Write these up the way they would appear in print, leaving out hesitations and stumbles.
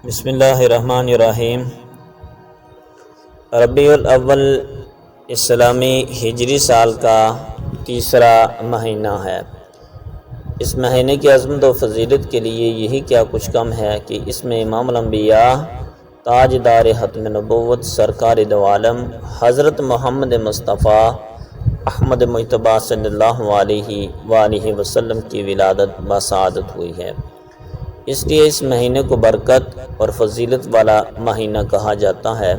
بسم اللہ الرحمن الرحیم۔ ربیع الاول اسلامی ہجری سال کا تیسرا مہینہ ہے۔ اس مہینے کی عظمت و فضیلت کے لیے یہی کیا کچھ کم ہے کہ اس میں امام الانبیاء تاجدار ختم نبوت سرکار دو عالم حضرت محمد مصطفیٰ احمد مجتبیٰ صلی اللہ علیہ وآلہ وسلم کی ولادت بسعادت ہوئی ہے۔ اس لیے اس مہینے کو برکت اور فضیلت والا مہینہ کہا جاتا ہے۔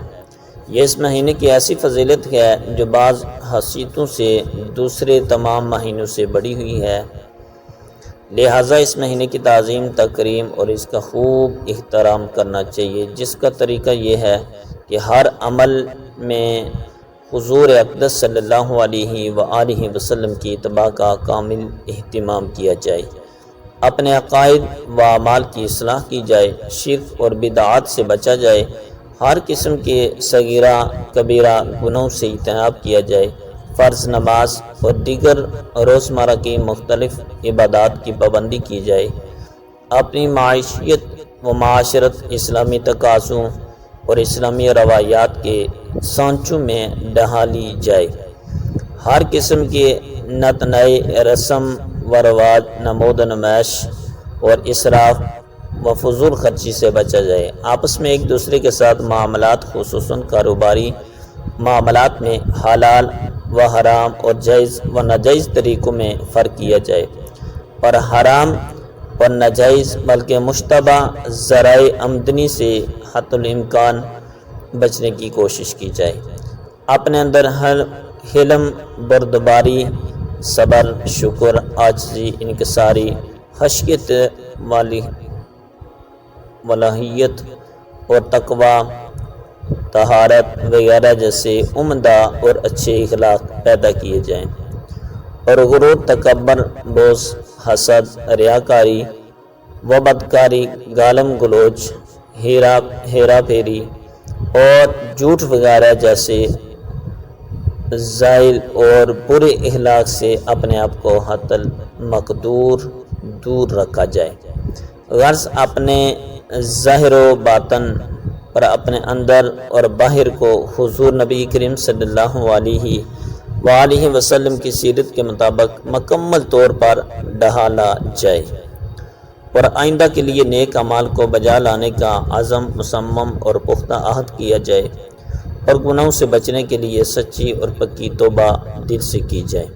یہ اس مہینے کی ایسی فضیلت ہے جو بعض حیثیتوں سے دوسرے تمام مہینوں سے بڑی ہوئی ہے، لہٰذا اس مہینے کی تعظیم تکریم اور اس کا خوب احترام کرنا چاہیے، جس کا طریقہ یہ ہے کہ ہر عمل میں حضور اقدس صلی اللہ علیہ وآلہ وسلم کی اتباع کا کامل اہتمام کیا جائے، اپنے عقائد و اعمال کی اصلاح کی جائے، شرک اور بدعات سے بچا جائے، ہر قسم کے صغیرہ کبیرہ گناہوں سے اجتناب کیا جائے، فرض نماز اور دیگر روزمرہ کی مختلف عبادات کی پابندی کی جائے، اپنی معیشت و معاشرت اسلامی تقاضوں اور اسلامی روایات کے سانچوں میں ڈھالی جائے، ہر قسم کے نت نئے رسم و رواج، نمود و نمائش اور اسراف و فضول خرچی سے بچا جائے، آپس میں ایک دوسرے کے ساتھ معاملات خصوصاً کاروباری معاملات میں حلال و حرام اور جائز و ناجائز طریقوں میں فرق کیا جائے اور حرام اور ناجائز بلکہ مشتبہ ذرائع آمدنی سے حتی الامکان بچنے کی کوشش کی جائے، اپنے اندر حلم، بردباری، صبر، شکر، عاجزی، انکساری، خشیت، ولاہیت اور تقوی، طہارت وغیرہ جیسے عمدہ اور اچھے اخلاق پیدا کیے جائیں، اور غرور، تکبر، بغض، حسد، ریاکاری و بدکاری، گالم گلوچ، ہیرا پھیری اور جھوٹ وغیرہ جیسے زائل اور برے اخلاق سے اپنے آپ کو حتی المقدور دور رکھا جائے، غرض اپنے ظاہر و باطن اور اپنے اندر اور باہر کو حضور نبی کریم صلی اللہ علیہ وآلہ وسلم کی سیرت کے مطابق مکمل طور پر ڈھالا جائے، اور آئندہ کے لیے نیک اعمال کو بجا لانے کا عزم مصمم اور پختہ عہد کیا جائے، اور گناہوں سے بچنے کے لیے سچی اور پکی توبہ دل سے کی جائے،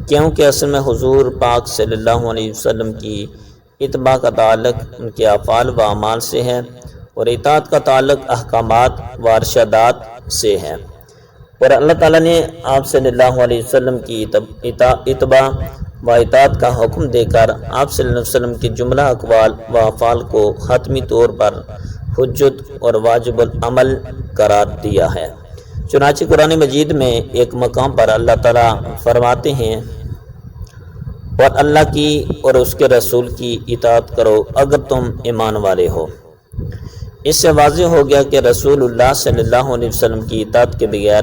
کیونکہ اصل میں حضور پاک صلی اللہ علیہ وسلم کی اتباع کا تعلق ان کے افعال و اعمال سے ہے، اور اطاعت کا تعلق احکامات و ارشادات سے ہے، اور اللہ تعالیٰ نے آپ صلی اللہ علیہ وسلم کی اتباع و اطاعت کا حکم دے کر آپ صلی اللہ علیہ وسلم کے جملہ اقوال و افعال کو حتمی طور پر حجت اور واجب العمل قرار دیا ہے۔ چنانچہ قرآن مجید میں ایک مقام پر اللہ تعالیٰ فرماتے ہیں، اور اللہ کی اور اس کے رسول کی اطاعت کرو اگر تم ایمان والے ہو۔ اس سے واضح ہو گیا کہ رسول اللہ صلی اللہ علیہ وسلم کی اطاعت کے بغیر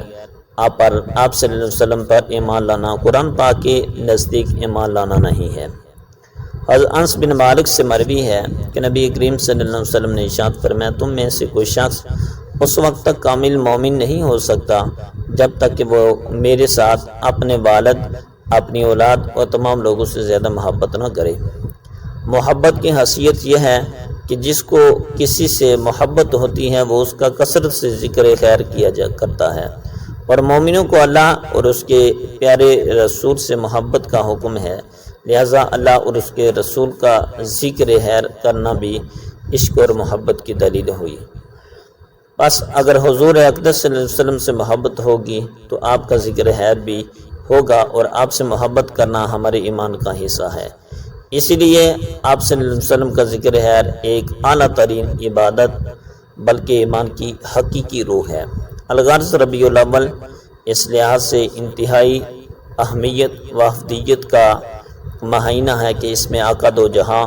آپ صلی اللہ علیہ وسلم پر ایمان لانا قرآن پاک کے نزدیک ایمان لانا نہیں ہے۔ حضرت انس بن مالک سے مروی ہے کہ نبی کریم صلی اللہ علیہ وسلم نے ارشاد فرمایا، تم میں سے کوئی شخص اس وقت تک کامل مومن نہیں ہو سکتا جب تک کہ وہ میرے ساتھ اپنے والد، اپنی اولاد اور تمام لوگوں سے زیادہ محبت نہ کرے۔ محبت کی حیثیت یہ ہے کہ جس کو کسی سے محبت ہوتی ہے وہ اس کا کثرت سے ذکر خیر کیا کرتا ہے، اور مومنوں کو اللہ اور اس کے پیارے رسول سے محبت کا حکم ہے، لہذا اللہ اور اس کے رسول کا ذکر خیر کرنا بھی عشق اور محبت کی دلیل ہوئی۔ بس اگر حضور اقدس صلی اللہ علیہ وسلم سے محبت ہوگی تو آپ کا ذکر خیر بھی ہوگا، اور آپ سے محبت کرنا ہمارے ایمان کا حصہ ہے، اسی لیے آپ صلی اللہ علیہ وسلم کا ذکر خیر ایک اعلیٰ ترین عبادت بلکہ ایمان کی حقیقی روح ہے۔ الغرض ربیع الاول اس لحاظ سے انتہائی اہمیت و افضلیت کا مہینہ ہے کہ اس میں آقا دو جہاں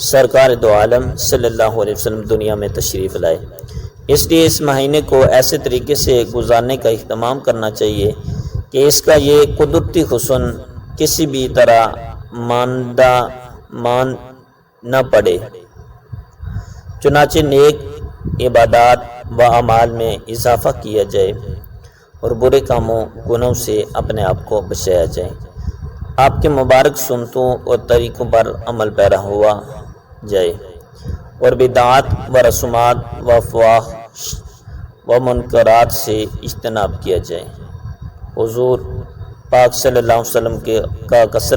سرکار دو عالم صلی اللہ علیہ وسلم دنیا میں تشریف لائے، اس لیے اس مہینے کو ایسے طریقے سے گزارنے کا اہتمام کرنا چاہیے کہ اس کا یہ قدرتی حسن کسی بھی طرح مان نہ پڑے، چنانچہ نیک عبادات و اعمال میں اضافہ کیا جائے اور برے کاموں گناہوں سے اپنے آپ کو بچایا جائے، آپ کے مبارک سنتوں اور طریقوں پر عمل پیرا ہوا جائے اور بدعات و رسومات و افواہ و منکرات سے اجتناب کیا جائے۔ حضور پاک صلی اللہ علیہ وسلم کا کثرت